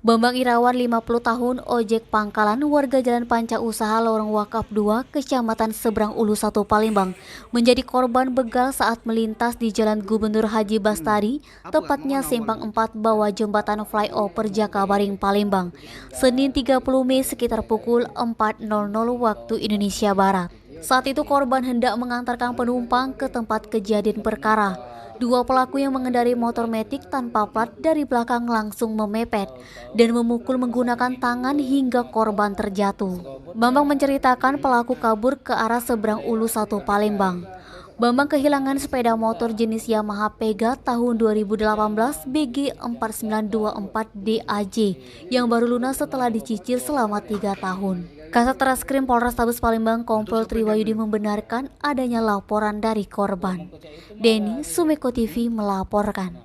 Bambang Irawan 50 tahun, ojek pangkalan, warga Jalan Panca Usaha Lorong Wakaf 2, Kecamatan Seberang Ulu 1, Palembang, menjadi korban begal saat melintas di Jalan Gubernur Haji Bastari, tepatnya Simpang 4 bawah jembatan flyover Jakabaring, Palembang, Senin 30 Mei sekitar pukul 4.00 waktu Indonesia Barat. Saat itu korban hendak mengantarkan penumpang ke tempat kejadian perkara. Dua pelaku yang mengendarai motor metik tanpa plat dari belakang langsung memepet dan memukul menggunakan tangan hingga korban terjatuh. Bambang menceritakan pelaku kabur ke arah Seberang Ulu 1, Palembang. Bambang kehilangan sepeda motor jenis Yamaha Pega tahun 2018 BG 4924 DAJ yang baru lunas setelah dicicil selama 3 tahun. Kasat Reskrim Polrestabes Palembang Kompol Triwayudi membenarkan adanya laporan dari korban. Denny, Sumeko TV melaporkan.